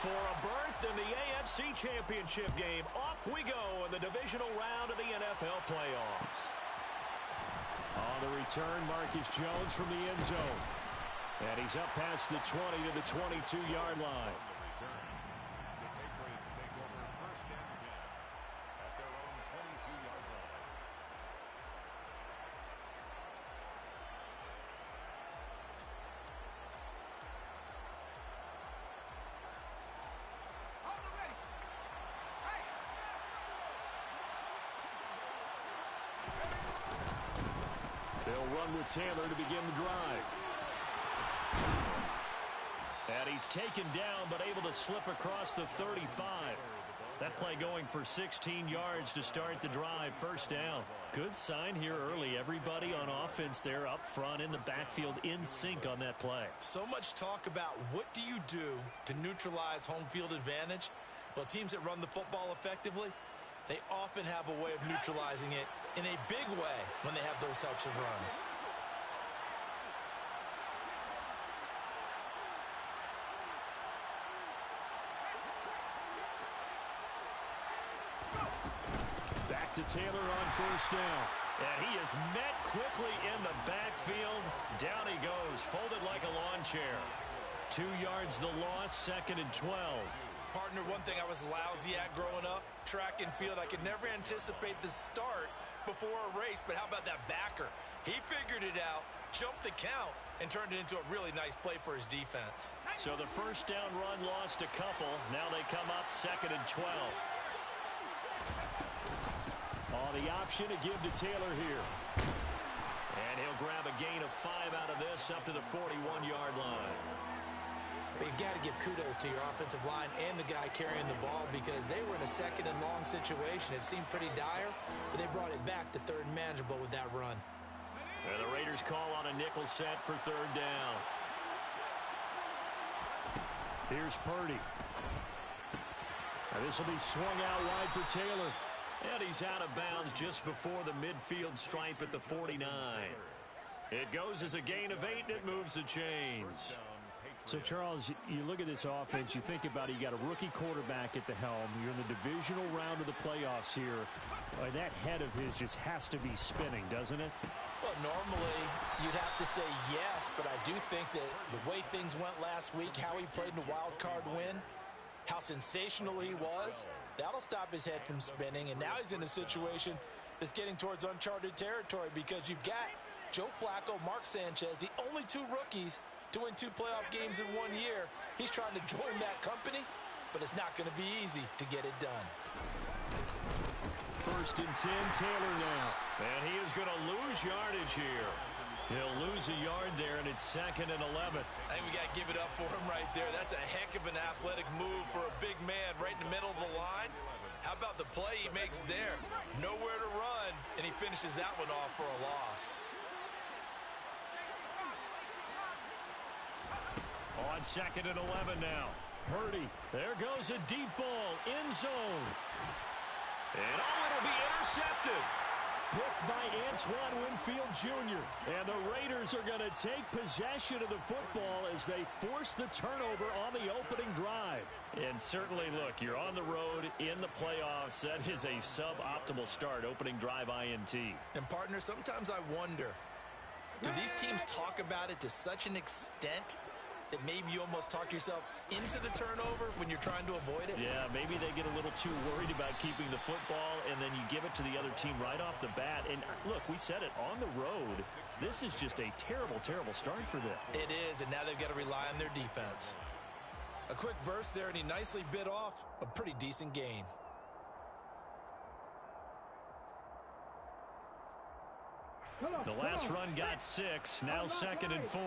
for a berth in the AFC Championship game. Off we go in the divisional round of the NFL playoffs. On the return, Marcus Jones from the end zone. And he's up past the 20 to the 22-yard line. The Patriots take over first and 10 at their own 22-yard line. They'll run with Taylor to begin the drive. And he's taken down, but able to slip across the 35. That play going for 16 yards to start the drive. First down. Good sign here early. Everybody on offense there up front in the backfield in sync on that play. So much talk about what do you do to neutralize home field advantage? Well, teams that run the football effectively, they often have a way of neutralizing it in a big way when they have those types of runs. Back to Taylor on first down. And he is met quickly in the backfield. Down he goes, folded like a lawn chair. 2 yards the loss, second and 12. Partner, one thing I was lousy at growing up, track and field, I could never anticipate the start before a race, but how about that backer? He figured it out, jumped the count, and turned it into a really nice play for his defense. So the first down run lost a couple. Now they come up second and 12. On the option to give to Taylor here. And he'll grab a gain of 5 out of this up to the 41-yard line. But you've got to give kudos to your offensive line and the guy carrying the ball because they were in a second and long situation. It seemed pretty dire, but they brought it back to third and manageable with that run. And the Raiders call on a nickel set for third down. Here's Purdy. Now this will be swung out wide for Taylor. And he's out of bounds just before the midfield stripe at the 49. It goes as a gain of 8, and it moves the chains. So, Charles, you look at this offense, you think about it, you got a rookie quarterback at the helm. You're in the divisional round of the playoffs here. That head of his just has to be spinning, doesn't it? Well, normally you'd have to say yes, but I do think that the way things went last week, how he played in the wild card win, how sensational he was, that'll stop his head from spinning. And now he's in a situation that's getting towards uncharted territory because you've got Joe Flacco, Mark Sanchez, the only 2 rookies to win 2 playoff games in 1 year. He's trying to join that company, but it's not going to be easy to get it done. First and 10, Taylor now. And he is going to lose yardage here. He'll lose a yard there, and it's second and 11. I think we got to give it up for him right there. That's a heck of an athletic move for a big man right in the middle of the line. How about the play he makes there? Nowhere to run, and he finishes that one off for a loss. On second and 11 now. Purdy. There goes a deep ball. End zone. And it'll be intercepted. Picked by Antoine Winfield Jr. And the Raiders are going to take possession of the football as they force the turnover on the opening drive. And certainly, look, you're on the road in the playoffs. That is a suboptimal start, opening drive INT. And, partner, sometimes I wonder, do these teams talk about it to such an extent that maybe you almost talk yourself into the turnover when you're trying to avoid it? Yeah, maybe they get a little too worried about keeping the football, and then you give it to the other team right off the bat. And look, we said it, on the road, this is just a terrible, terrible start for them. It is, and now they've got to rely on their defense. A quick burst there, and he nicely bit off a pretty decent gain. The last run got 6, now second and 4.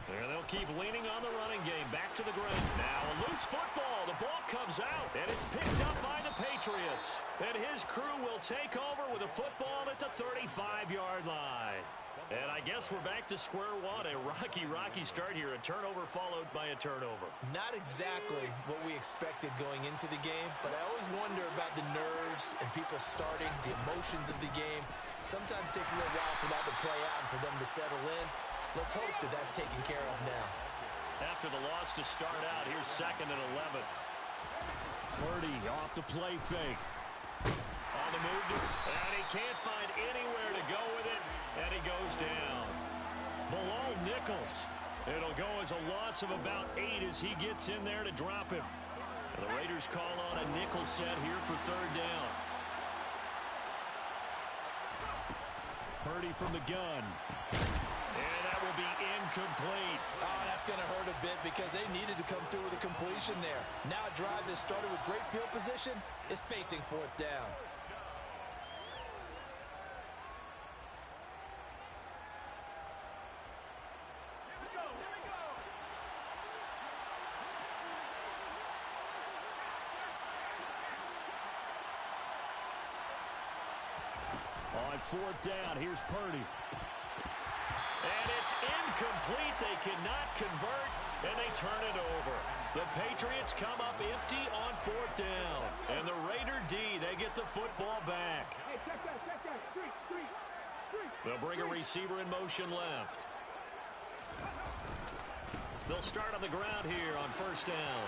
There they'll keep leaning on the running game. Back to the ground. Now a loose football. The ball comes out, and it's picked up by the Patriots. And his crew will take over with a football at the 35-yard line. And I guess we're back to square one. A rocky start here. A turnover followed by a turnover. Not exactly what we expected going into the game, but I always wonder about the nerves and people starting, the emotions of the game. Sometimes it takes a little while for that to play out and for them to settle in. Let's hope that that's taken care of now. After the loss to start out, here's 2nd and 11. Purdy off the play fake. On the move, and he can't find anywhere to go with it, and he goes down. Bilal Nichols. It'll go as a loss of about 8 as he gets in there to drop him. And the Raiders call on a nickel set here for 3rd down. Purdy from the gun. And that will be incomplete. Oh, that's going to hurt a bit because they needed to come through with a completion there. Now a drive that started with great field position is facing 4th down. On 4th down, here's Purdy. And it's incomplete. They cannot convert, and they turn it over. The Patriots come up empty on 4th down. And the Raider D, they get the football back. They'll bring a receiver in motion left. They'll start on the ground here on 1st down.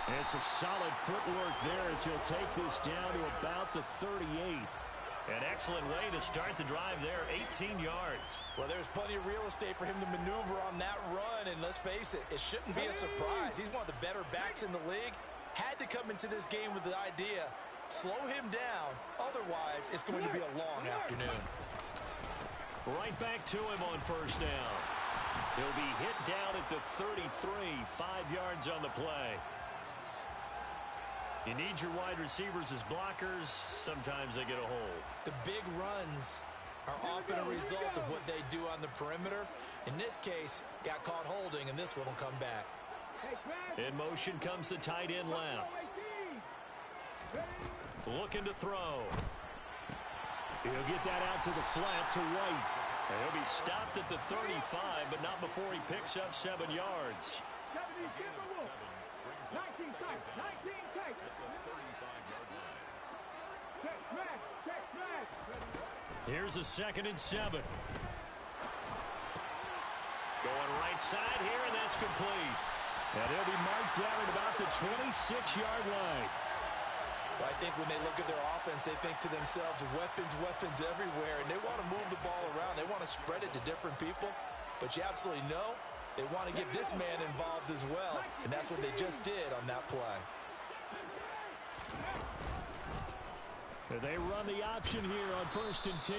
And some solid footwork there as he'll take this down to about the 38. An excellent way to start the drive there, 18 yards. Well, there's plenty of real estate for him to maneuver on that run, and let's face it, it shouldn't be a surprise. He's one of the better backs in the league. Had to come into this game with the idea, slow him down, otherwise it's going to be a long afternoon. Right back to him on 1st down. He'll be hit down at the 33, 5 yards on the play. You need your wide receivers as blockers. Sometimes they get a hold. The big runs are often a result of what they do on the perimeter. In this case, got caught holding, and this one will come back. In motion comes the tight end left. Looking to throw. He'll get that out to the flat to White. And he'll be stopped at the 35, but not before he picks up 7 yards. 19 tight, 19 tight. Here's a 2nd and 7. Going right side here, and that's complete. And he'll be marked down at about the 26-yard line. Well, I think when they look at their offense, they think to themselves, weapons everywhere, and they want to move the ball around. They want to spread it to different people, but you absolutely know they want to get this man involved as well, and that's what they just did on that play. They run the option here on 1st and 10.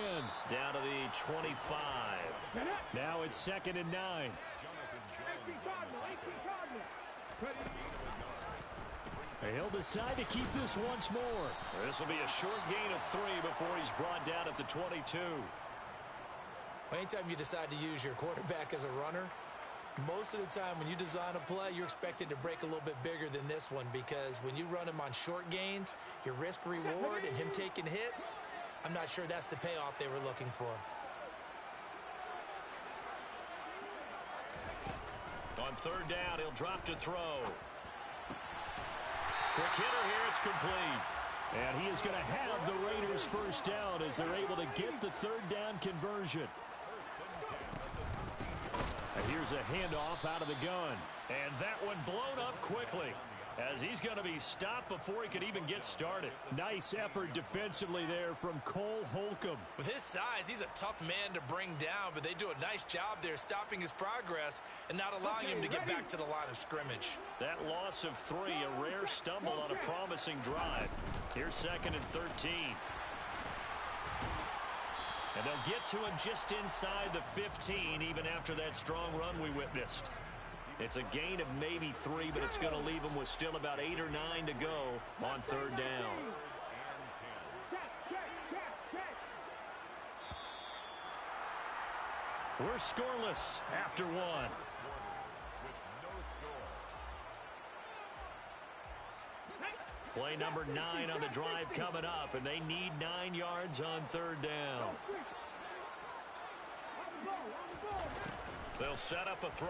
Down to the 25. Now it's 2nd and 9. He'll decide to keep this once more. This will be a short gain of 3 before he's brought down at the 22. Anytime you decide to use your quarterback as a runner, most of the time when you design a play, you're expected to break a little bit bigger than this one, because when you run him on short gains, your risk-reward and him taking hits, I'm not sure that's the payoff they were looking for. On 3rd down, he'll drop to throw. Quick hitter here, it's complete. And he is going to have the Raiders 1st down as they're able to get the 3rd down conversion. And here's a handoff out of the gun. And that one blown up quickly, as he's going to be stopped before he could even get started. Nice effort defensively there from Cole Holcomb. With his size, he's a tough man to bring down, but they do a nice job there stopping his progress and not allowing him to get back to the line of scrimmage. That loss of 3, a rare stumble on a promising drive. Here's 2nd and 13. And they'll get to him just inside the 15, even after that strong run we witnessed. It's a gain of maybe 3, but it's going to leave them with still about 8 or 9 to go on 3rd down. We're scoreless after 1. Play number 9 on the drive coming up, and they need 9 yards on 3rd down. They'll set up a throw.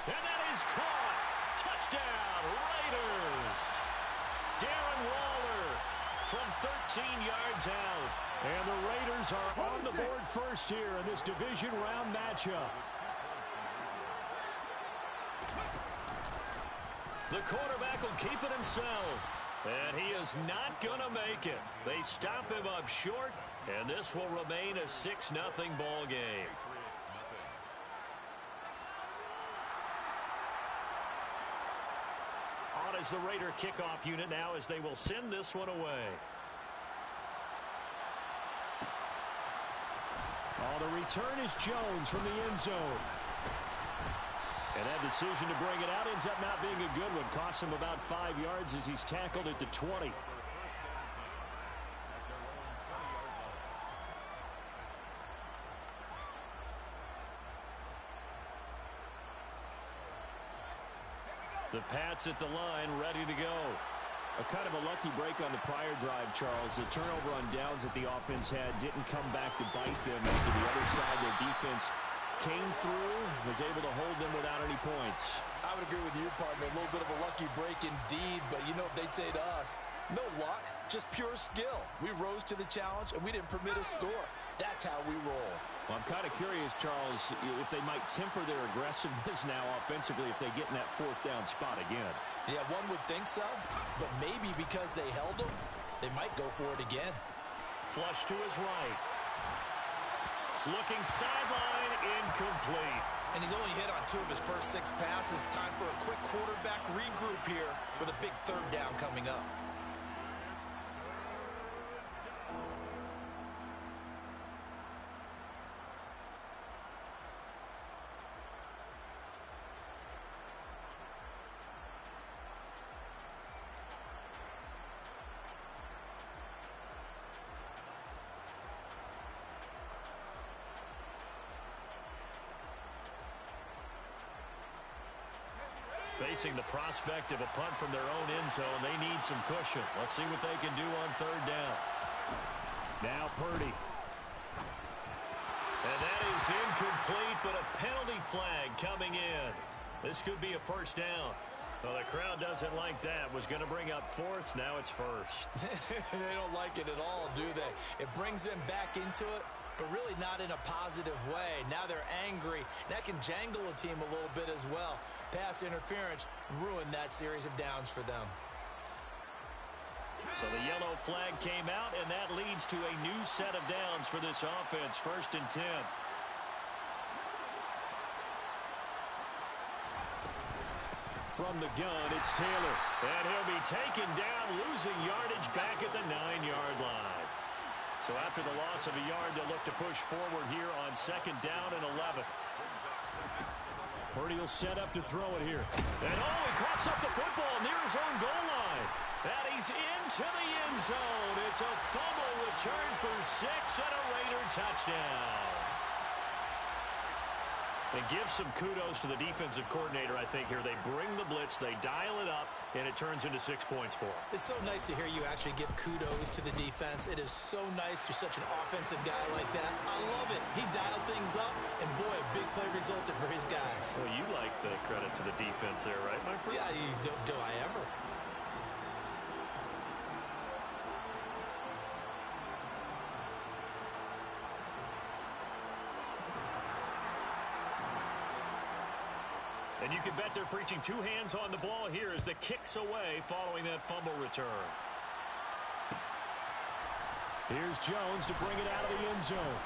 And that is caught. Touchdown, Raiders. Darren Waller from 13 yards out. And the Raiders Raiders are on the board first here in this division round matchup. The quarterback will keep it himself. And he is not going to make it. They stop him up short, and this will remain a 6-0 ball game. On is the Raider kickoff unit now as they will send this one away. The return is Jones from the end zone. And that decision to bring it out ends up not being a good one. Costs him about 5 yards as he's tackled at the 20. The Pats at the line, ready to go. A kind of a lucky break on the prior drive, Charles. The turnover on downs that the offense had didn't come back to bite them after the other side. Their defense came through, was able to hold them without any points. I would agree with you, partner. A little bit of a lucky break indeed, but you know what they'd say to us? No luck, just pure skill. We rose to the challenge, and we didn't permit a score. That's how we roll. Well, I'm kind of curious, Charles, if they might temper their aggressiveness now offensively if they get in that fourth down spot again. Yeah, one would think so, but maybe because they held them, they might go for it again. Flush to his right. Looking sideline, incomplete. And he's only hit on 2 of his first 6 passes. Time for a quick quarterback regroup here with a big third down coming up. Facing the prospect of a punt from their own end zone, they need some cushion. Let's see what they can do on third down. Now Purdy. And that is incomplete, but a penalty flag coming in. This could be a first down. Well, the crowd doesn't like that. Was going to bring up fourth. Now it's first. They don't like it at all, do they? It brings them back into it, but really not in a positive way. Now they're angry. That can jangle a team a little bit as well. Pass interference ruined that series of downs for them. So the yellow flag came out, and that leads to a new set of downs for this offense. 1st and 10. From the gun, it's Taylor. And he'll be taken down, losing yardage back at the 9-yard line. So after the loss of a yard, they'll look to push forward here on 2nd down and 11. Purdy will set up to throw it here. And he coughs up the football near his own goal line. And he's into the end zone. It's a fumble return for 6 and a Raider touchdown. And give some kudos to the defensive coordinator, I think, here. They bring the blitz, they dial it up, and it turns into 6 points for them. It's so nice to hear you actually give kudos to the defense. It is so nice. You're such an offensive guy like that. I love it. He dialed things up, and boy, a big play resulted for his guys. Well, you like the credit to the defense there, right, my friend? Yeah, do I ever? And you can bet they're preaching 2 hands on the ball here as the kick's away following that fumble return. Here's Jones to bring it out of the end zone.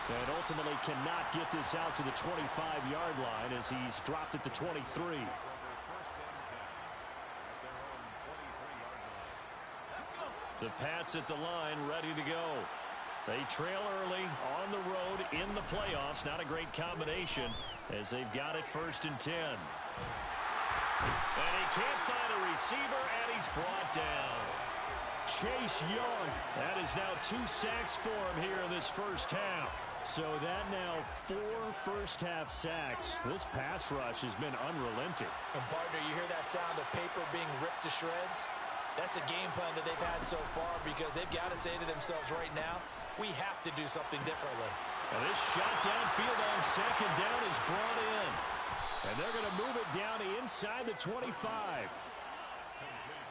And ultimately cannot get this out to the 25-yard line as he's dropped it to 23. The Pats at the line, ready to go. They trail early on the road in the playoffs. Not a great combination as they've got it 1st and 10. And he can't find a receiver, and he's brought down. Chase Young. That is now 2 sacks for him here in this first half. So that now 4 first-half sacks. This pass rush has been unrelenting. And, partner, you hear that sound of paper being ripped to shreds? That's a game plan that they've had so far because they've got to say to themselves right now, we have to do something differently. And this shot downfield on 2nd down is brought in. And they're going to move it down to inside the 25.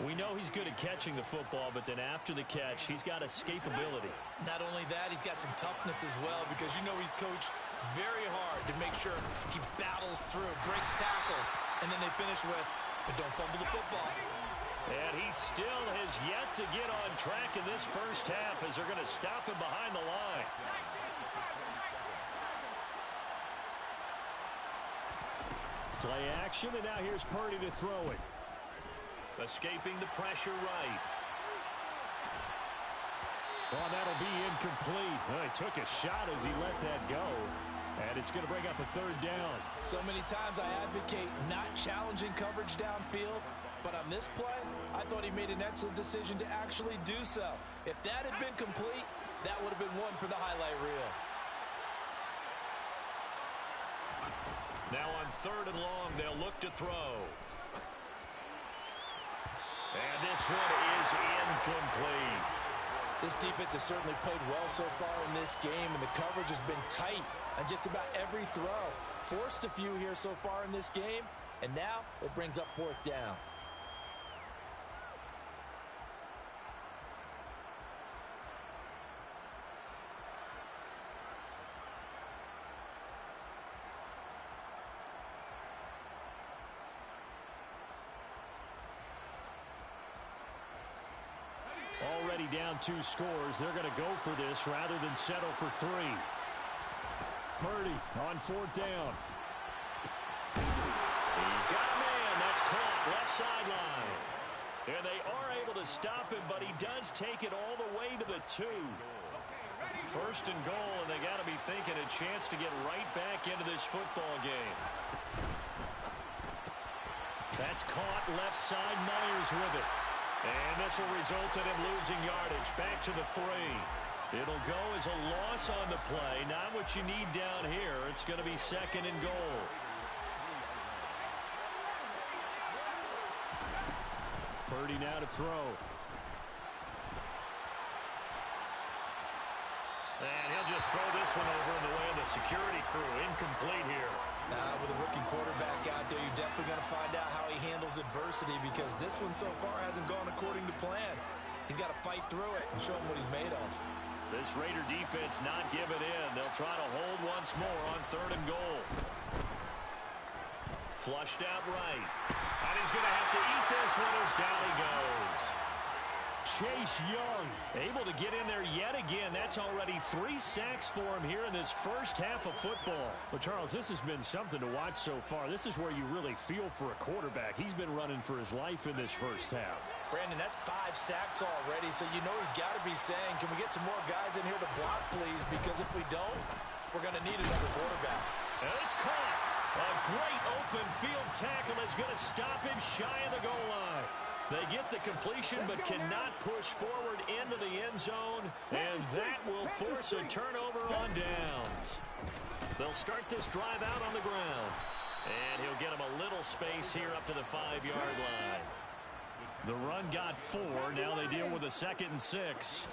We know he's good at catching the football, but then after the catch, he's got escapability. Not only that, he's got some toughness as well, because you know he's coached very hard to make sure he battles through, breaks tackles, and then they finish with, but don't fumble the football. And he still has yet to get on track in this first half as they're going to stop him behind the line. Play action, and now here's Purdy to throw it. Escaping the pressure right. Well, that'll be incomplete. Well, he took a shot as he let that go. And it's going to bring up a third down. So many times I advocate not challenging coverage downfield. But on this play, I thought he made an excellent decision to actually do so. If that had been complete, that would have been one for the highlight reel. Now on 3rd and long, they'll look to throw. And this one is incomplete. This defense has certainly played well so far in this game, and the coverage has been tight on just about every throw. Forced a few here so far in this game, and now it brings up 4th down. Already down 2 scores. They're going to go for this rather than settle for 3. Purdy on 4th down. He's got a man. That's caught left sideline. And they are able to stop him, but he does take it all the way to the 2. 1st and goal, and they got to be thinking a chance to get right back into this football game. That's caught left side. Myers with it. And this will result in him losing yardage. Back to the 3. It'll go as a loss on the play. Not what you need down here. It's going to be 2nd and goal. Purdy now to throw. And he'll just throw this one over in the way of the security crew. Incomplete here. With a rookie quarterback out there, you're definitely going to find out how he handles adversity, because this one so far hasn't gone according to plan. He's got to fight through it and show him what he's made of. This Raider defense not giving in. They'll try to hold once more on 3rd and goal. Flushed out right. And he's going to have to eat this one as down he goes. Chase Young able to get in there yet again. That's already 3 sacks for him here in this first half of football. Well, Charles, this has been something to watch so far. This is where you really feel for a quarterback. He's been running for his life in this first half. Brandon, that's 5 sacks already, so you know he's got to be saying, can we get some more guys in here to block, please? Because if we don't, we're going to need another quarterback. And it's caught. A great open field tackle is going to stop him shy of the goal line. They get the completion but cannot push forward into the end zone, and that will force a turnover on downs. They'll start this drive out on the ground, and he'll get him a little space here up to the 5-yard line. The run got 4. Now they deal with a 2nd and 6.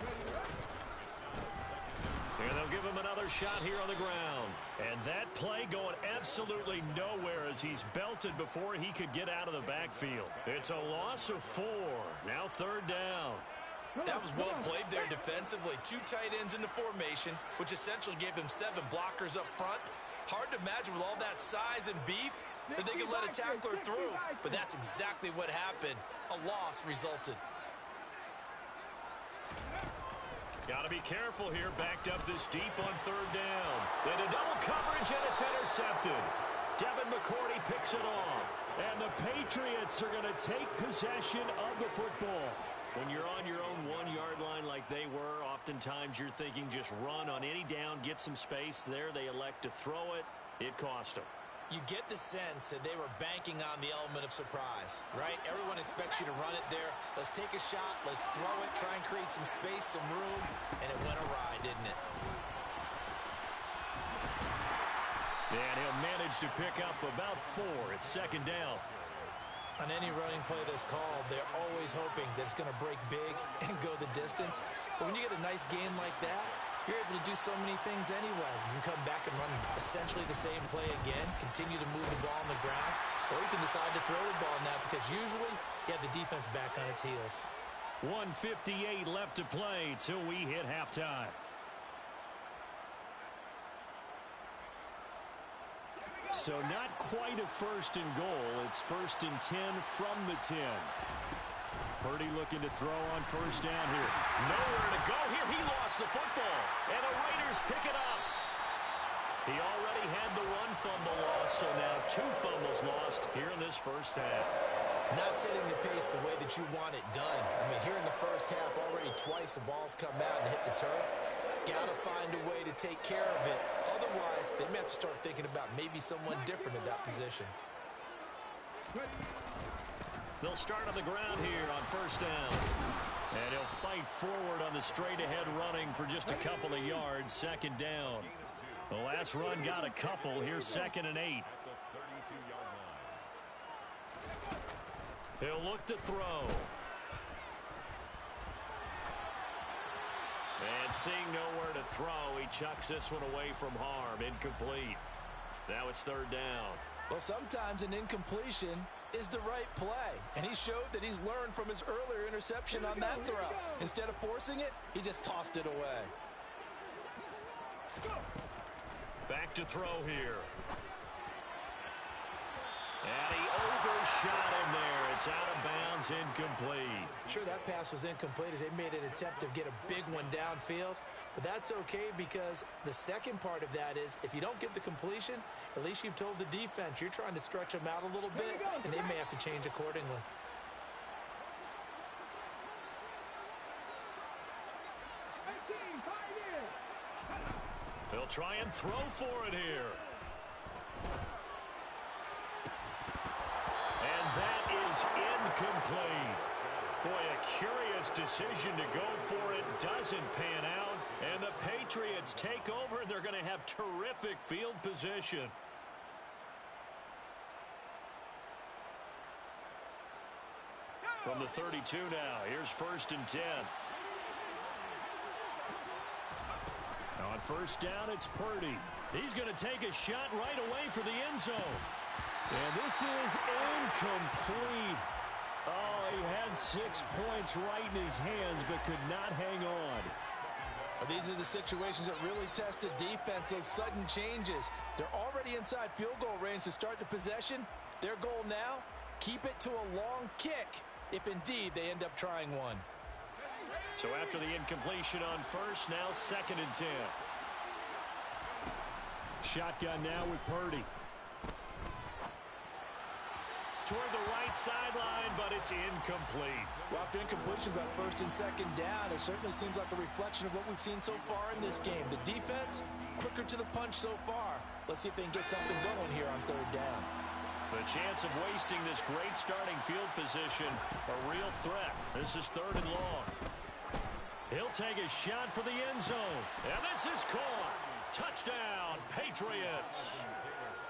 And they'll give him another shot here on the ground. And that play going absolutely nowhere as he's belted before he could get out of the backfield. It's a loss of 4. Now 3rd down. That was well played there defensively. 2 tight ends in the formation, which essentially gave them 7 blockers up front. Hard to imagine with all that size and beef that they could let a tackler through. But that's exactly what happened. A loss resulted. Got to be careful here. Backed up this deep on 3rd down. Into double coverage, and it's intercepted. Devin McCourty picks it off. And the Patriots are going to take possession of the football. When you're on your own 1-yard line like they were, oftentimes you're thinking just run on any down, get some space. There they elect to throw it. It cost them. You get the sense that they were banking on the element of surprise, right? Everyone expects you to run it there. Let's take a shot. Let's throw it. Try and create some space, some room. And it went awry, didn't it? And he'll manage to pick up about 4. It's 2nd down. On any running play that's called, they're always hoping that it's going to break big and go the distance. But when you get a nice game like that, you're able to do so many things anyway. You can come back and run essentially the same play again, continue to move the ball on the ground, or you can decide to throw the ball now because usually you have the defense back on its heels. 1:58 left to play till we hit halftime. So not quite a first and goal. It's 1st and 10 from the 10. Purdy looking to throw on first down here. Nowhere to go here. He lost the football. And the Raiders pick it up. He already had the one fumble loss, so now 2 fumbles lost here in this first half. Not setting the pace the way that you want it done. I mean, here in the first half, already twice the ball's come out and hit the turf. Got to find a way to take care of it. Otherwise, they may have to start thinking about maybe someone different at that position. They'll start on the ground here on first down. And he'll fight forward on the straight-ahead running for just a couple of yards. Second down. The last run got a couple. Here's 2nd and 8. He'll look to throw. And seeing nowhere to throw, he chucks this one away from harm. Incomplete. Now it's 3rd down. Well, sometimes an incompletion is the right play. And he showed that he's learned from his earlier interception on that throw. Instead of forcing it, he just tossed it away. Back to throw here. And he overshot him there. It's out of bounds, incomplete. Sure, that pass was incomplete as they made an attempt to get a big one downfield. But that's okay because the second part of that is if you don't get the completion, at least you've told the defense you're trying to stretch them out a little bit, and they may have to change accordingly. They'll try and throw for it here. And that is incomplete. Boy, a curious decision to go for it. Doesn't pan out. And the Patriots take over, and they're going to have terrific field position. From the 32 now, here's 1st and 10. On first down, it's Purdy. He's going to take a shot right away for the end zone. And this is incomplete. Oh, he had 6 points right in his hands, but could not hang on. These are the situations that really test the defense, those sudden changes. They're already inside field goal range to start the possession. Their goal now, keep it to a long kick, if indeed they end up trying one. So after the incompletion on first, now 2nd and 10. Shotgun now with Purdy. Toward the right sideline, but it's incomplete. Well, after incompletions on 1st and 2nd down, it certainly seems like a reflection of what we've seen so far in this game. The defense, quicker to the punch so far. Let's see if they can get something going here on 3rd down. The chance of wasting this great starting field position, a real threat. This is 3rd and long. He'll take a shot for the end zone. And this is caught. Touchdown, Patriots.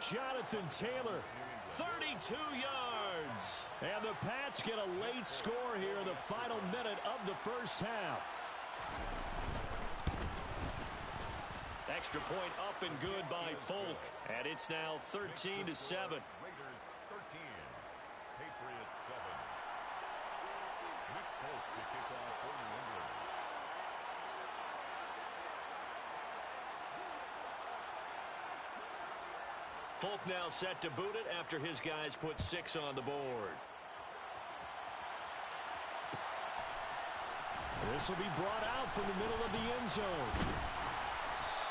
Jonathan Taylor, 32 yards. And the Pats get a late score here in the final minute of the first half. Extra point up and good by Folk. And it's now 13-7. Raiders 13, Patriots 7. Nick Folk to kick off for New England. Folk now set to boot it after his guys put 6 on the board. This will be brought out from the middle of the end zone.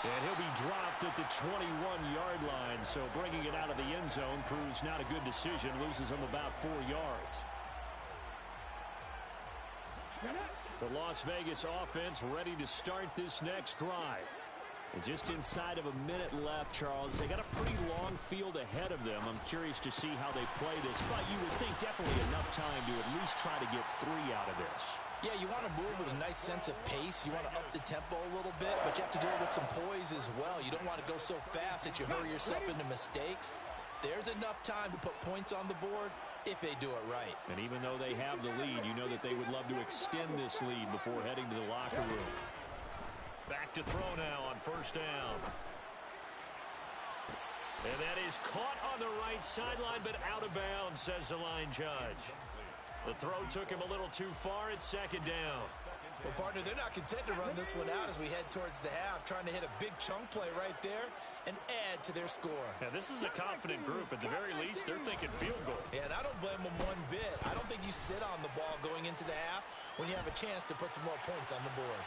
And he'll be dropped at the 21-yard line, so bringing it out of the end zone proves not a good decision, loses him about 4 yards. The Las Vegas offense ready to start this next drive. And just inside of a minute left, Charles. They got a pretty long field ahead of them. I'm curious to see how they play this, but you would think definitely enough time to at least try to get 3 out of this. Yeah, you want to move with a nice sense of pace. You want to up the tempo a little bit, but you have to do it with some poise as well. You don't want to go so fast that you hurry yourself into mistakes. There's enough time to put points on the board if they do it right. And even though they have the lead, you know that they would love to extend this lead before heading to the locker room. Back to throw now on first down. And that is caught on the right sideline, but out of bounds, says the line judge. The throw took him a little too far. It's second down. Well, partner, they're not content to run this one out as we head towards the half, trying to hit a big chunk play right there and add to their score. Now, this is a confident group. At the very least, they're thinking field goal. Yeah, and I don't blame them one bit. I don't think you sit on the ball going into the half when you have a chance to put some more points on the board.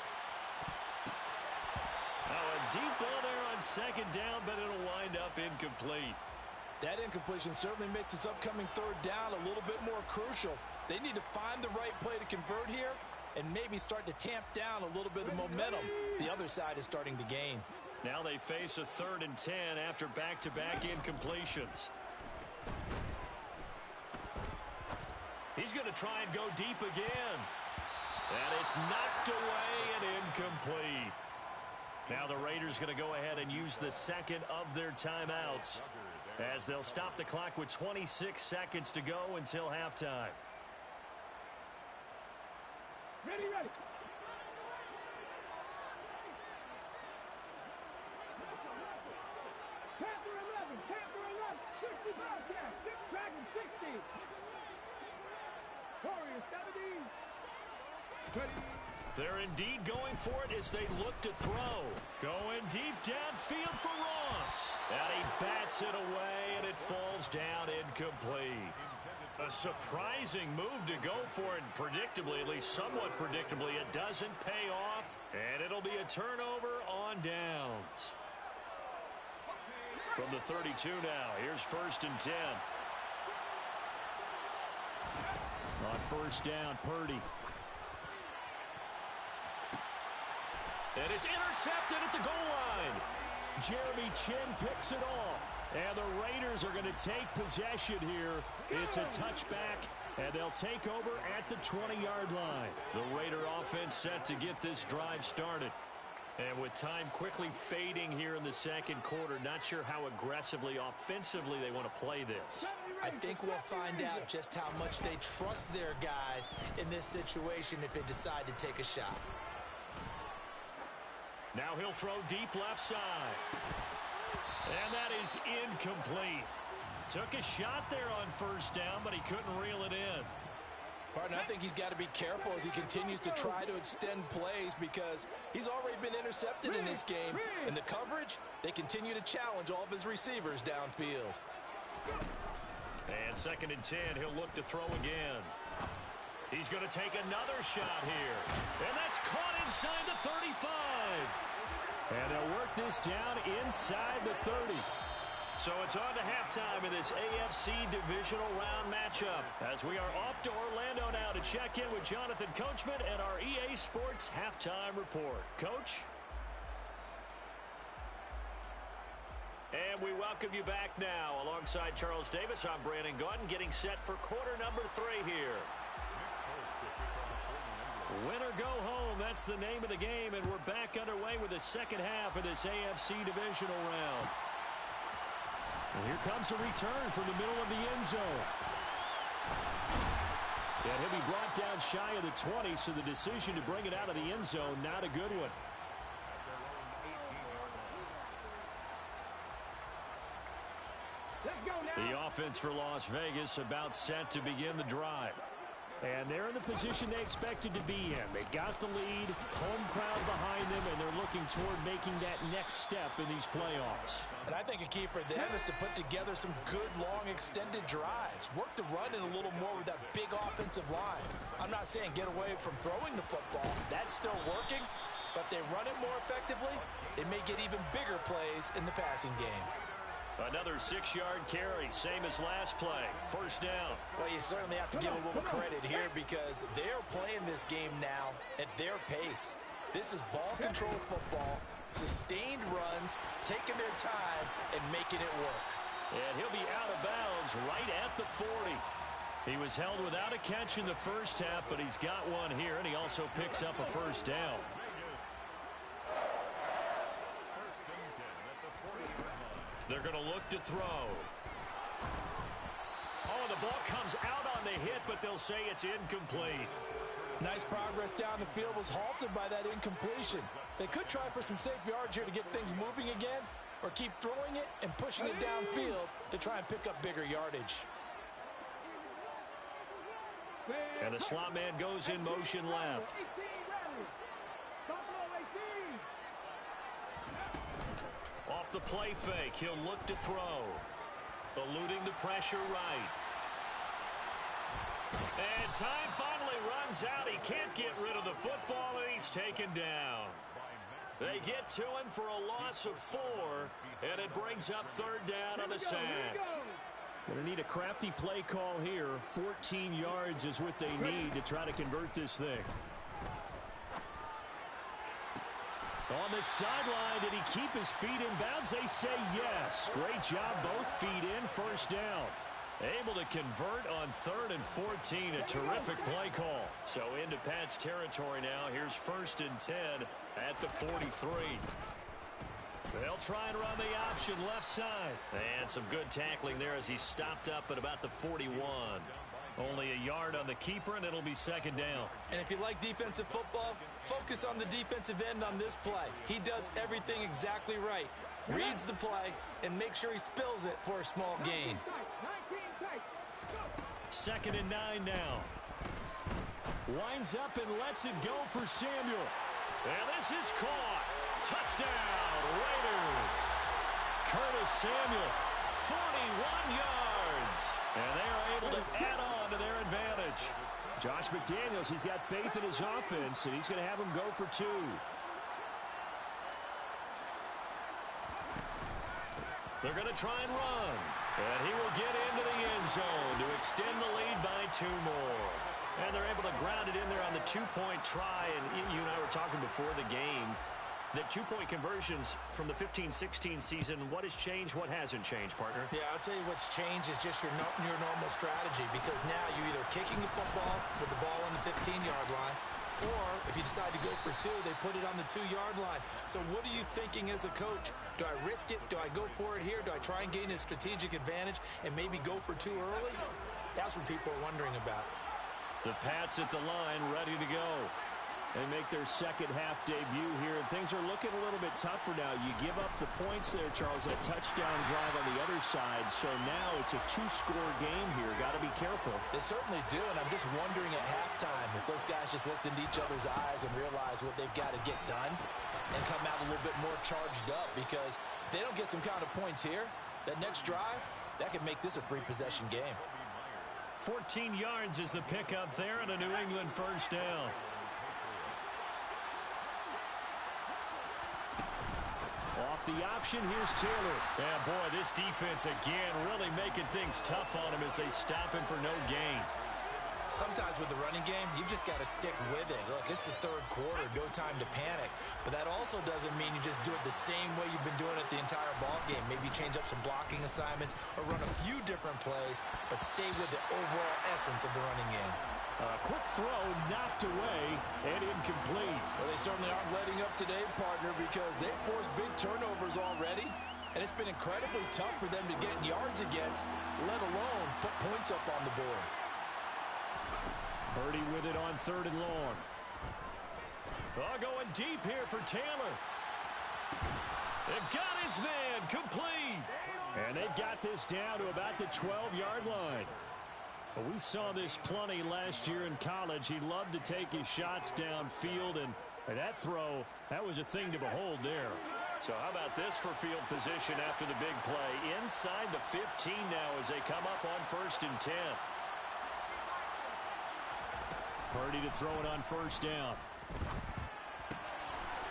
Now, a deep ball there on second down, but it'll wind up incomplete. That incompletion certainly makes this upcoming third down a little bit more crucial. They need to find the right play to convert here and maybe start to tamp down a little bit of momentum the other side is starting to gain. Now they face a 3rd and 10 after back-to-back incompletions. He's going to try and go deep again. And it's knocked away and incomplete. Now the Raiders going to go ahead and use the second of their timeouts as they'll stop the clock with 26 seconds to go until halftime. Ready. Panther 11, 60 Bobcat, 6 Dragon 60. Warrior 70. Ready. They're indeed going for it as they look to throw. Going deep downfield for Ross. And he bats it away, and it falls down incomplete. A surprising move to go for it, and predictably, at least somewhat predictably, it doesn't pay off, and it'll be a turnover on downs. From the 32 now, here's 1st and 10. On first down, Purdy. And it's intercepted at the goal line. Jeremy Chinn picks it off. And the Raiders are going to take possession here. It's a touchback, and they'll take over at the 20-yard line. The Raider offense set to get this drive started. And with time quickly fading here in the second quarter, not sure how aggressively, offensively they want to play this. I think we'll find out just how much they trust their guys in this situation if they decide to take a shot. Now he'll throw deep left side. And that is incomplete. Took a shot there on first down, but he couldn't reel it in. Partner, I think he's got to be careful as he continues to try to extend plays because he's already been intercepted in this game. And the coverage, they continue to challenge all of his receivers downfield. And 2nd and 10, he'll look to throw again. He's going to take another shot here. And that's caught inside the 35. And they'll work this down inside the 30. So it's on to halftime in this AFC Divisional Round matchup as we are off to Orlando now to check in with Jonathan Coachman and our EA Sports Halftime Report. Coach? And we welcome you back now. Alongside Charles Davis, I'm Brandon Gaudin getting set for quarter number 3 here. Win or go home, that's the name of the game, and we're back underway with the second half of this AFC Divisional Round. And here comes a return from the middle of the end zone. And he'll be brought down shy of the 20, so the decision to bring it out of the end zone, not a good one. The offense for Las Vegas about set to begin the drive. And they're in the position they expected to be in. They got the lead, home crowd behind them, and they're looking toward making that next step in these playoffs. And I think a key for them is to put together some good, long, extended drives. Work the run in a little more with that big offensive line. I'm not saying get away from throwing the football. That's still working. But if they run it more effectively, they may get even bigger plays in the passing game. Another 6-yard carry, same as last play. First down. Well, you certainly have to give a little credit here because they're playing this game now at their pace. This is ball control football, sustained runs, taking their time, and making it work. And he'll be out of bounds right at the 40. He was held without a catch in the first half, but he's got one here, and he also picks up a first down. They're going to look to throw. Oh, the ball comes out on the hit, but they'll say it's incomplete. Nice progress down the field was halted by that incompletion. They could try for some safe yards here to get things moving again, or keep throwing it and pushing it downfield to try and pick up bigger yardage. And the slot man goes in motion left. Off the play fake, he'll look to throw. Eluding the pressure right. And time finally runs out. He can't get rid of the football, and he's taken down. They get to him for a loss of 4, and it brings up 3rd down on the sack. Going to need a crafty play call here. 14 yards is what they need to try to convert this thing. On the sideline, did he keep his feet in bounds? They say yes. Great job, both feet in, 1st down. Able to convert on 3rd and 14. A terrific play call. So into Pat's territory now. Here's 1st and 10 at the 43. They'll try and run the option left side. And some good tackling there as he stopped up at about the 41. Only a yard on the keeper, and it'll be 2nd down. And if you like defensive football, focus on the defensive end on this play. He does everything exactly right. Reads the play and make sure he spills it for a small gain. 2nd and 9 now. Winds up and lets it go for Samuel. And this is caught. Touchdown, Raiders. Curtis Samuel, 41 yards. And they are able to add on to their advantage. Josh McDaniels, he's got faith in his offense, and he's going to have him go for 2. They're going to try and run. And he will get into the end zone to extend the lead by 2 more. And they're able to ground it in there on the 2-point try. And you and I were talking before the game. The 2-point conversions from the 15-16 season, what has changed, what hasn't changed, partner? Yeah, I'll tell you what's changed is just your normal strategy, because now you're either kicking the football with the ball on the 15-yard line, or if you decide to go for 2, they put it on the 2-yard line. So what are you thinking as a coach? Do I risk it? Do I go for it here? Do I try and gain a strategic advantage and maybe go for 2 early? That's what people are wondering about. The Pats at the line, ready to go. They make their second-half debut here, and things are looking a little bit tougher now. You give up the points there, Charles, a touchdown drive on the other side, so now it's a 2-score game here. Got to be careful. They certainly do, and I'm just wondering at halftime if those guys just looked into each other's eyes and realized what they've got to get done and come out a little bit more charged up, because if they don't get some kind of points here, that next drive, that could make this a 3-possession game. 14 yards is the pickup there, and a New England 1st down. Off the option, here's Taylor. Yeah, boy, this defense again really making things tough on him as they stop him for no gain. Sometimes with the running game, you've just got to stick with it. Look, it's the 3rd quarter, no time to panic. But that also doesn't mean you just do it the same way you've been doing it the entire ball game. Maybe change up some blocking assignments or run a few different plays, but stay with the overall essence of the running game. A quick throw knocked away and incomplete. Well, they certainly aren't letting up today, partner, because they've forced big turnovers already, and it's been incredibly tough for them to get yards against, let alone put points up on the board. Purdy with it on 3rd and long. Going deep here for Taylor. They've got his man complete. And they've got this down to about the 12-yard line. Well, we saw this plenty last year in college. He loved to take his shots downfield, and that throw, that was a thing to behold there. So how about this for field position after the big play? Inside the 15 now as they come up on 1st and 10. Purdy to throw it on 1st down.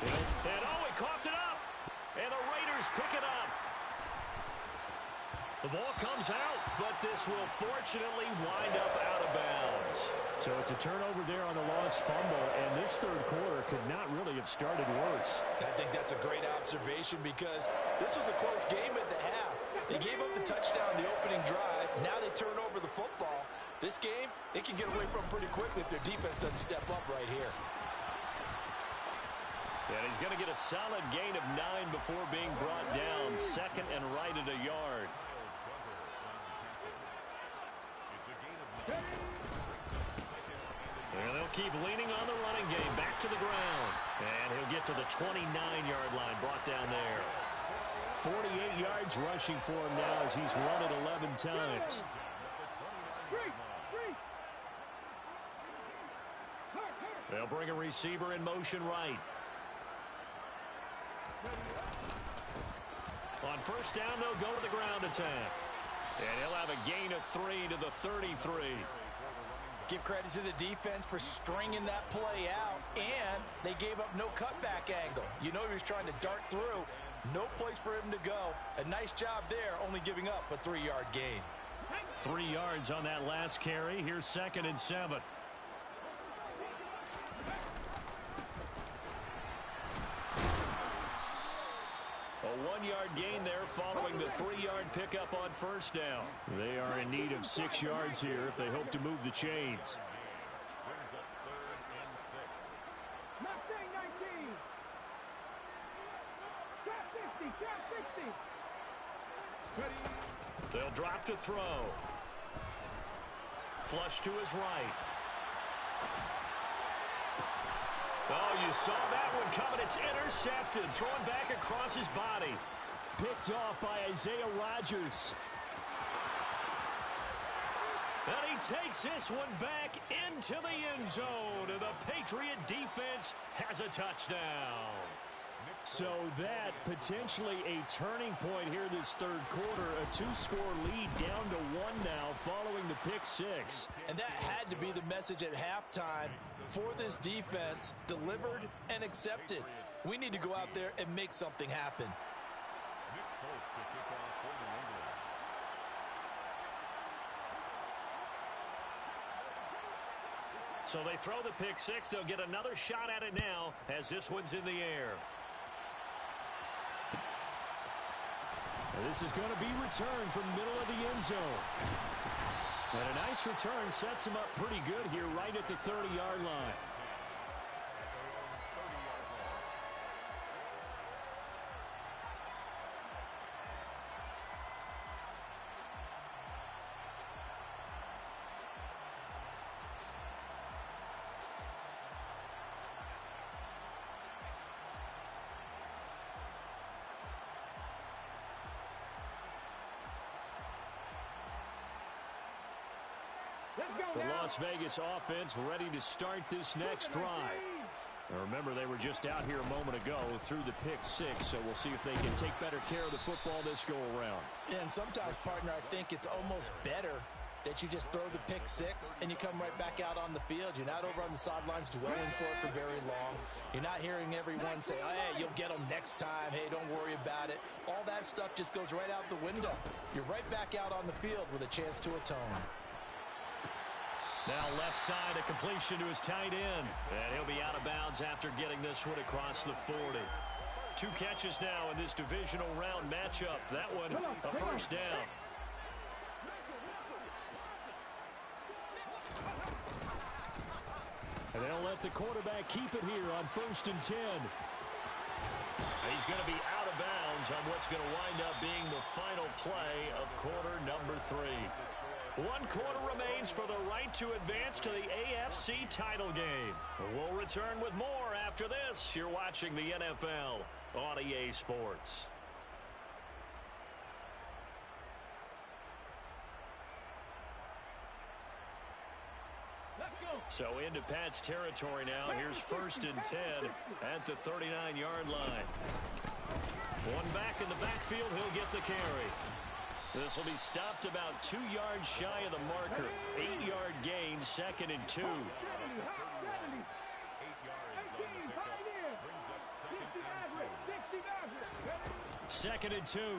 And he coughed it up. And the Raiders pick it up. The ball comes out, but this will fortunately wind up out of bounds. So it's a turnover there on the lost fumble, and this 3rd quarter could not really have started worse. I think that's a great observation, because this was a close game at the half. They gave up the touchdown the opening drive. Now they turn over the football. This game, they can get away from pretty quickly if their defense doesn't step up right here. And he's going to get a solid gain of 9 before being brought down. 2nd and right at a yard. And they'll keep leaning on the running game. Back to the ground. And he'll get to the 29-yard line, brought down there. 48 yards rushing for him now as he's run it 11 times. They'll bring a receiver in motion right. On first down, they'll go to the ground attack. And he'll have a gain of 3 to the 33. Give credit to the defense for stringing that play out, and they gave up no cutback angle. You know he was trying to dart through. No place for him to go. A nice job there, only giving up a 3-yard gain. 3 yards on that last carry. Here's 2nd and 7. A 1-yard gain there following the 3-yard pickup on first down. They are in need of 6 yards here if they hope to move the chains. Brings up 3rd and 6. Mustang 19. Trap 60, trap 60. They'll drop to throw. Flush to his right. Oh, you saw that one coming. It's intercepted. Thrown back across his body. Picked off by Isaiah Rodgers. And he takes this one back into the end zone. And the Patriot defense has a touchdown. So that potentially a turning point here this third quarter. A 2-score lead down to 1 now following the pick 6. And that had to be the message at halftime for this defense. Delivered and accepted. We need to go out there and make something happen. Nick Folk to kick off for New England. So they throw the pick 6. They'll get another shot at it now as this one's in the air. And this is going to be returned from the middle of the end zone. And a nice return sets him up pretty good here right at the 30-yard line. The Las Vegas offense ready to start this next drive. And remember, they were just out here a moment ago through the pick 6, so we'll see if they can take better care of the football this go-around. And sometimes, partner, I think it's almost better that you just throw the pick 6 and you come right back out on the field. You're not over on the sidelines dwelling for it for very long. You're not hearing everyone say, oh, hey, you'll get them next time. Hey, don't worry about it. All that stuff just goes right out the window. You're right back out on the field with a chance to atone. Now left side, a completion to his tight end. And he'll be out of bounds after getting this one across the 40. 2 catches now in this divisional round matchup. That one a first down. And they'll let the quarterback keep it here on 1st and 10. He's going to be out of bounds on what's going to wind up being the final play of quarter number 3. 1 quarter remains for the right to advance to the AFC title game. We'll return with more after this. You're watching the NFL on EA Sports. So into Pat's territory now. Here's 1st and 10 at the 39-yard line. One back in the backfield. He'll get the carry. This will be stopped about 2 yards shy of the marker. 8-yard gain, 2nd and 2. 8 yards on the pickup. Brings up 2nd and 2. 2nd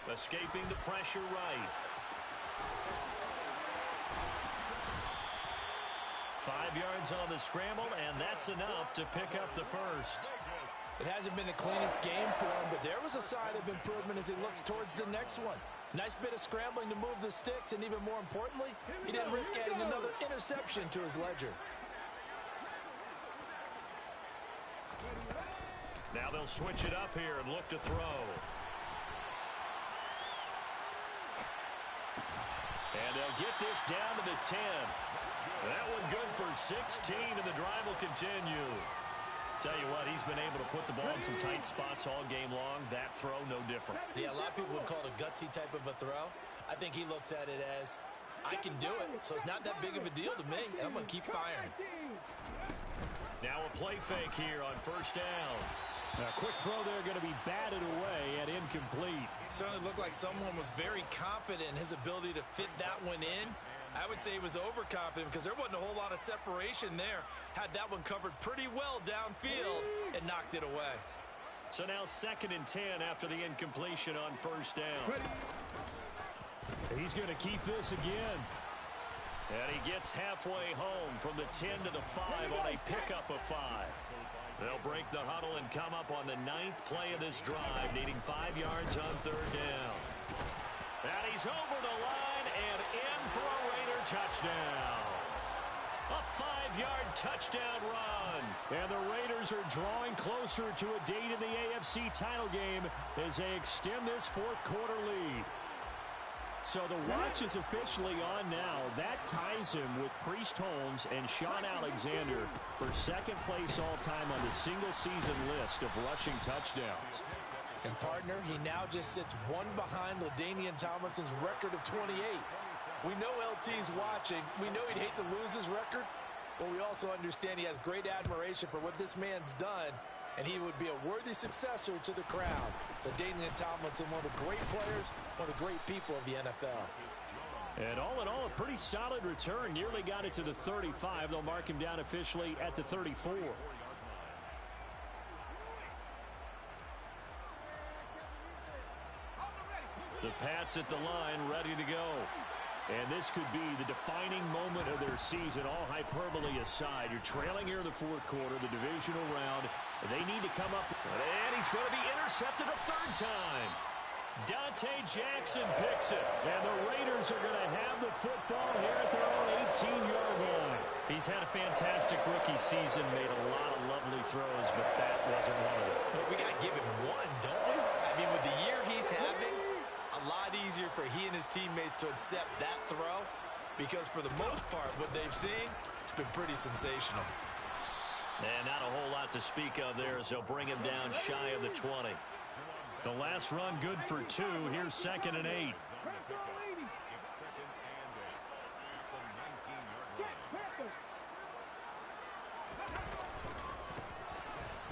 and 2. Escaping the pressure right. 5 yards on the scramble, and that's enough to pick up the first. It hasn't been the cleanest game for him, but there was a sign of improvement as he looks towards the next one. Nice bit of scrambling to move the sticks, and even more importantly, he didn't risk adding another interception to his ledger. Now they'll switch it up here and look to throw. And they'll get this down to the 10. That one good for 16, and the drive will continue. Tell you what, he's been able to put the ball in some tight spots all game long. That throw, no different. Yeah, a lot of people would call it a gutsy type of a throw. I think he looks at it as, I can do it, so it's not that big of a deal to me, and I'm going to keep firing. Now a play fake here on first down. A quick throw there going to be batted away and incomplete. Certainly looked like someone was very confident in his ability to fit that one in. I would say he was overconfident because there wasn't a whole lot of separation there. Had that one covered pretty well downfield and knocked it away. So now 2nd and 10 after the incompletion on first down. He's going to keep this again. And he gets halfway home from the 10 to the 5 on a pickup of 5. They'll break the huddle and come up on the 9th play of this drive, needing 5 yards on 3rd down. And he's over the line and in for a Raider touchdown. A 5-yard touchdown run. And the Raiders are drawing closer to a date in the AFC title game as they extend this 4th quarter lead. So the watch is officially on now. That ties him with Priest Holmes and Sean Alexander for 2nd place all-time on the single-season list of rushing touchdowns. And, partner, he now just sits one behind LaDainian Tomlinson's record of 28. We know LT's watching. We know he'd hate to lose his record, but we also understand he has great admiration for what this man's done, and he would be a worthy successor to the crowd. LaDainian Tomlinson, one of the great players, one of the great people of the NFL. And all in all, a pretty solid return. Nearly got it to the 35. They'll mark him down officially at the 34. The Pats at the line, ready to go. And this could be the defining moment of their season, all hyperbole aside. You're trailing here in the 4th quarter, the divisional round. They need to come up. And he's going to be intercepted a 3rd time. Dante Jackson picks it. And the Raiders are going to have the football here at their own 18-yard line. He's had a fantastic rookie season, made a lot of lovely throws, but that wasn't one of them. But we got to give him one, don't we? I mean, with the year he's having, a lot easier for he and his teammates to accept that throw because for the most part, what they've seen, it's been pretty sensational. And not a whole lot to speak of there as they'll bring him down shy of the 20. The last run good for 2. Here's 2nd and 8.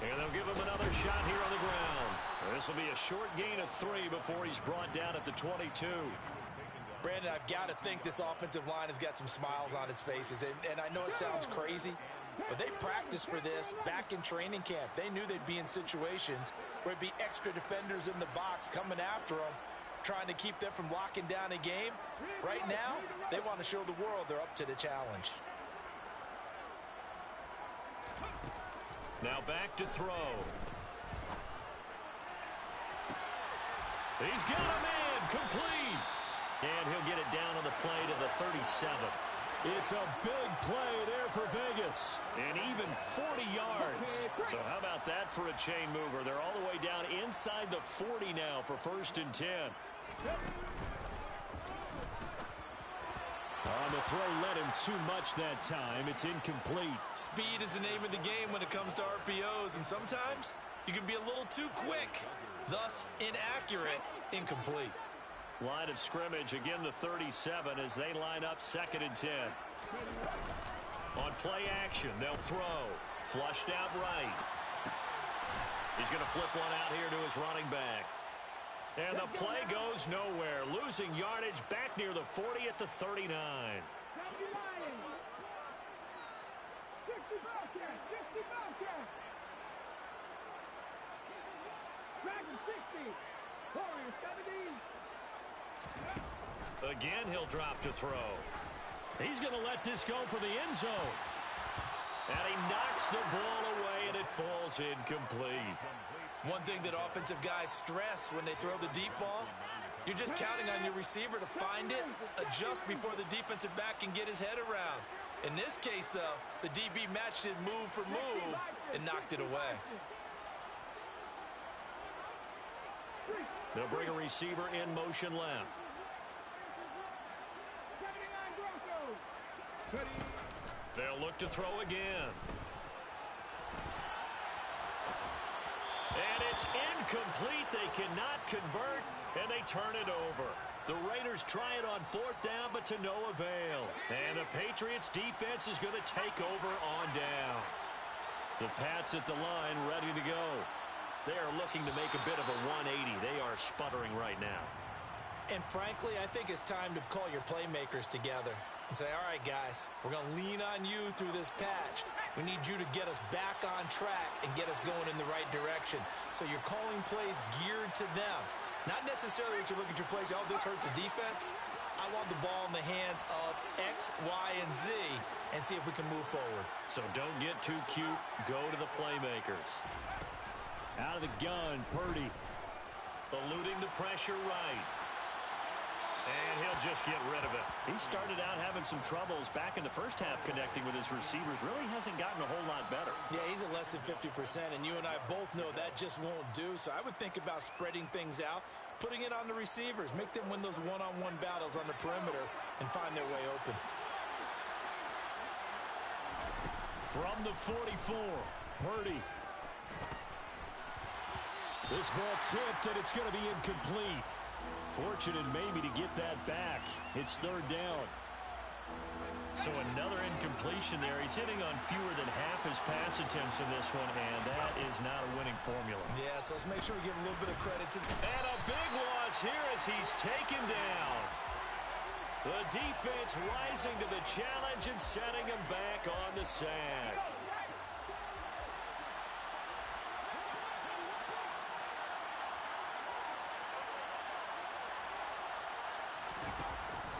And they'll give him another shot here on the ground. This will be a short gain of 3 before he's brought down at the 22. Brandon, I've got to think this offensive line has got some smiles on its faces. And I know it sounds crazy, but they practiced for this back in training camp. They knew they'd be in situations where it'd be extra defenders in the box coming after them, trying to keep them from locking down a game. Right now, they want to show the world they're up to the challenge. Now back to throw. He's got a man, complete. And he'll get it down on the play to the 37th. It's a big play there for Vegas. And even 40 yards. So how about that for a chain mover? They're all the way down inside the 40 now for 1st and 10. On the throw, led him too much that time. It's incomplete. Speed is the name of the game when it comes to RPOs, and sometimes you can be a little too quick, thus inaccurate, incomplete. Line of scrimmage, again the 37 as they line up 2nd and 10. On play action, they'll throw. Flushed out right. He's going to flip one out here to his running back. And the play goes nowhere. Losing yardage back near the 40 at the 39. Again, he'll drop to throw. He's going to let this go for the end zone. And he knocks the ball away, and it falls incomplete. One thing that offensive guys stress when they throw the deep ball, you're just counting on your receiver to find it, adjust before the defensive back can get his head around. In this case, though, the DB matched it move for move and knocked it away. They'll bring a receiver in motion left. They'll look to throw again. And it's incomplete. They cannot convert, and they turn it over. The Raiders try it on fourth down, but to no avail. And the Patriots defense is going to take over on downs. The Pats at the line ready to go. They are looking to make a bit of a 180. They are sputtering right now. And frankly, I think it's time to call your playmakers together and say, all right, guys, we're going to lean on you through this patch. We need you to get us back on track and get us going in the right direction. So you're calling plays geared to them. Not necessarily that you look at your plays, oh, this hurts the defense. I want the ball in the hands of X, Y, and Z and see if we can move forward. So don't get too cute. Go to the playmakers. Out of the gun, Purdy. Eluding the pressure right. And he'll just get rid of it. He started out having some troubles back in the first half connecting with his receivers. Really hasn't gotten a whole lot better. Yeah, he's at less than 50%, and you and I both know that just won't do. So I would think about spreading things out, putting it on the receivers, make them win those one-on-one battles on the perimeter and find their way open. From the 44, Purdy. This ball tipped, and it's going to be incomplete. Fortunate maybe to get that back. It's third down. So another incompletion there. He's hitting on fewer than half his pass attempts in this one, and that is not a winning formula. Yeah, so let's make sure we give a little bit of credit to... And a big loss here as he's taken down. The defense rising to the challenge and setting him back on the sack.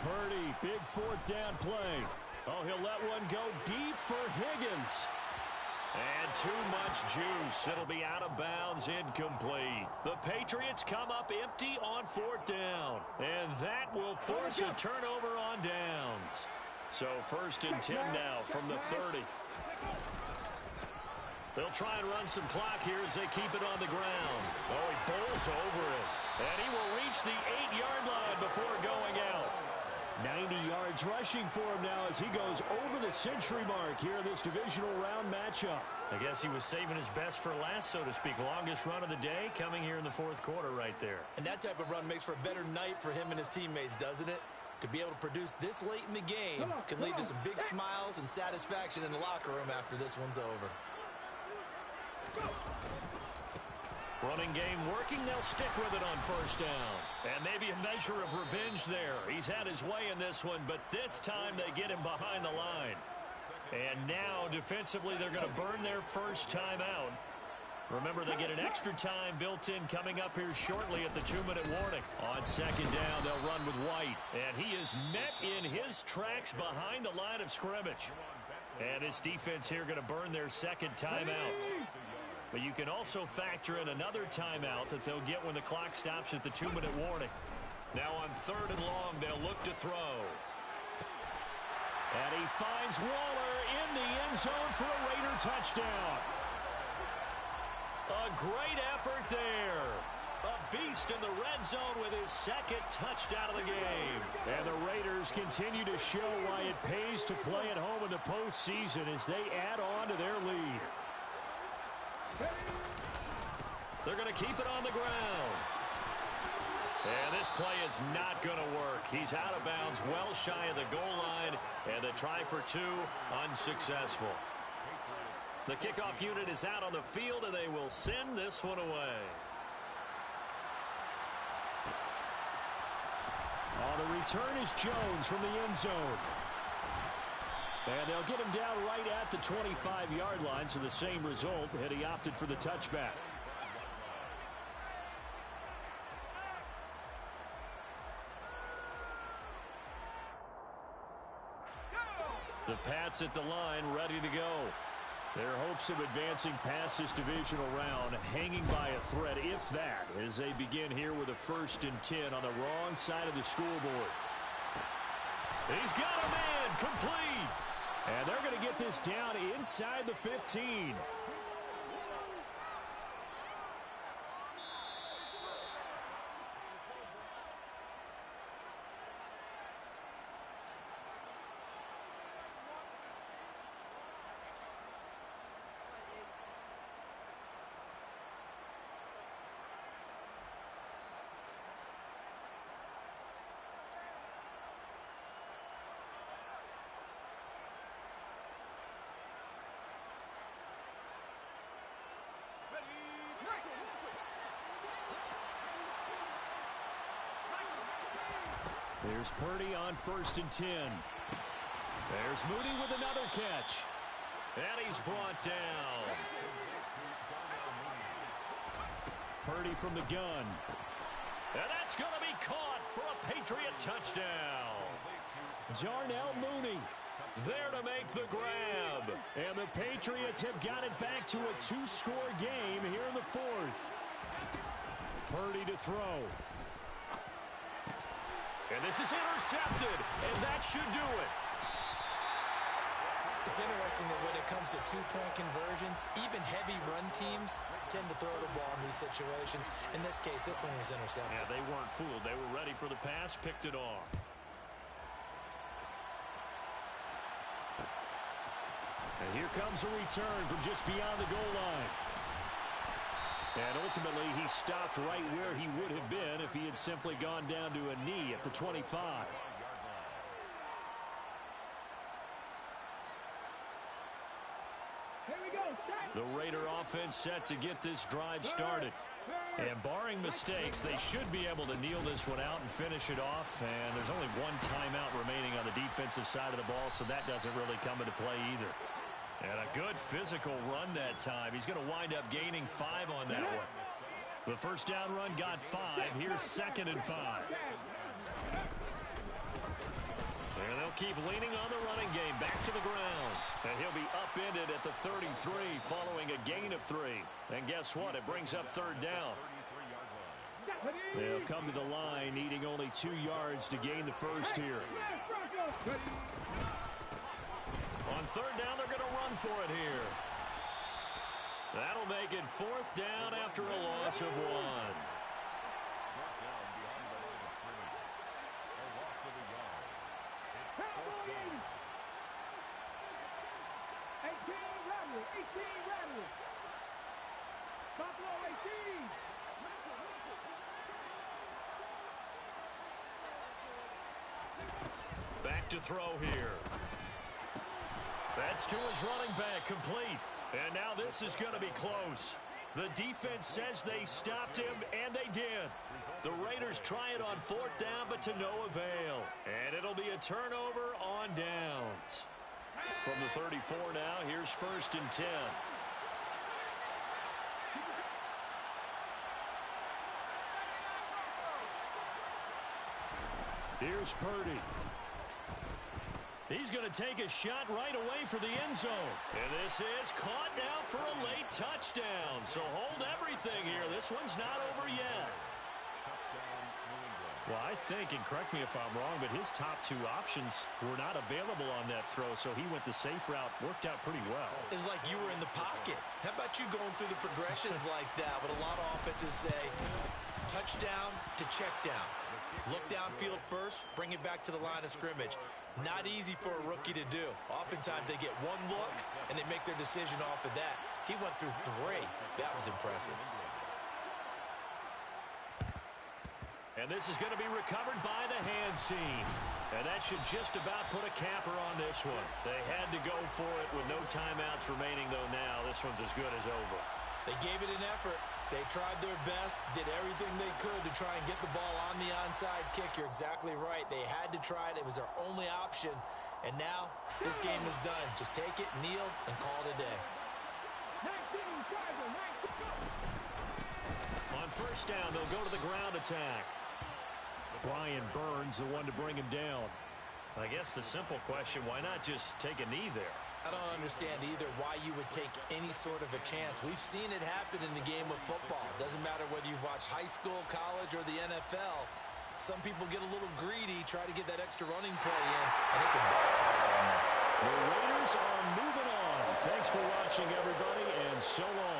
Purdy, big fourth down play. Oh, he'll let one go deep for Higgins. And too much juice. It'll be out of bounds, incomplete. The Patriots come up empty on fourth down. And that will force a turnover on downs. So 1st and 10 now from the 30. They'll try and run some clock here as they keep it on the ground. Oh, he bowls over it. And he will reach the 8-yard line before going out. 90 yards rushing for him now as he goes over the century mark here in this divisional round matchup. I guess he was saving his best for last, so to speak. Longest run of the day coming here in the fourth quarter right there. And that type of run makes for a better night for him and his teammates, doesn't it? To be able to produce this late in the game can lead to some big smiles and satisfaction in the locker room after this one's over. Running game working. They'll stick with it on 1st down. And maybe a measure of revenge there. He's had his way in this one, but this time they get him behind the line. And now, defensively, they're going to burn their first time out. Remember, they get an extra time built in coming up here shortly at the 2-minute warning. On 2nd down, they'll run with White. And he is met in his tracks behind the line of scrimmage. And his defense here going to burn their second timeout. But you can also factor in another timeout that they'll get when the clock stops at the 2-minute warning. Now on 3rd and long, they'll look to throw. And he finds Waller in the end zone for a Raider touchdown. A great effort there. A beast in the red zone with his second touchdown of the game. And the Raiders continue to show why it pays to play at home in the postseason as they add on to their lead. They're going to keep it on the ground. And this play is not going to work. He's out of bounds, well shy of the goal line, and the try for 2 unsuccessful. The kickoff unit is out on the field, and they will send this one away. The return is Jones from the end zone. And they'll get him down right at the 25-yard line, so the same result, and he opted for the touchback. The Pats at the line, ready to go. Their hopes of advancing past this divisional round hanging by a thread, if that, as they begin here with a 1st and 10 on the wrong side of the scoreboard. He's got a man, complete. And they're going to get this down inside the 15. Here's Purdy on 1st and 10. There's Mooney with another catch. And he's brought down. Purdy from the gun. And that's going to be caught for a Patriot touchdown. Darnell Mooney there to make the grab. And the Patriots have got it back to a 2-score game here in the 4th. Purdy to throw. And this is intercepted. And that should do it. It's interesting that when it comes to two-point conversions, even heavy run teams tend to throw the ball in these situations. In this case, this one was intercepted. Yeah, they weren't fooled. They were ready for the pass, picked it off. And here comes a return from just beyond the goal line. And ultimately, he stopped right where he would have been if he had simply gone down to a knee at the 25. The Raider offense set to get this drive started. And barring mistakes, they should be able to kneel this one out and finish it off. And there's only one timeout remaining on the defensive side of the ball, so that doesn't really come into play either. And a good physical run that time. He's going to wind up gaining 5 on that one. The first down run got 5. Here's 2nd and 5. And they'll keep leaning on the running game. Back to the ground. And he'll be upended at the 33 following a gain of 3. And guess what? It brings up 3rd down. They'll come to the line needing only 2 yards to gain the first here. On 3rd down, they're going to run for it here. That'll make it 4th down after a loss of 1. Back to throw here. That's to his running back, complete. And now this is going to be close. The defense says they stopped him, and they did. The Raiders try it on 4th down, but to no avail. And it'll be a turnover on downs. From the 34 now, here's 1st and 10. Here's Purdy. He's going to take a shot right away for the end zone. And this is caught now for a late touchdown. So hold everything here. This one's not over yet. Well, I think, and correct me if I'm wrong, but his top 2 options were not available on that throw, so he went the safe route. Worked out pretty well. It was like you were in the pocket. How about you going through the progressions like that? But a lot of offenses say touchdown to check down. Look downfield first, bring it back to the line of scrimmage. Not easy for a rookie to do. Oftentimes they get one look and they make their decision off of that. He went through 3. That was impressive. And this is going to be recovered by the hands team. And that should just about put a capper on this one. They had to go for it with no timeouts remaining, though now this one's as good as over. They gave it an effort. They tried their best, did everything they could to try and get the ball on the onside kick. You're exactly right. They had to try it. It was their only option. And now this game is done. Just take it, kneel, and call it a day. On 1st down, they'll go to the ground attack. Brian Burns, the one to bring him down. I guess the simple question, why not just take a knee there? I don't understand either why you would take any sort of a chance. We've seen it happen in the game of football. Doesn't matter whether you watch high school, college, or the NFL. Some people get a little greedy, try to get that extra running play in, and it can backfire on them. The Raiders are moving on. Thanks for watching, everybody, and so long.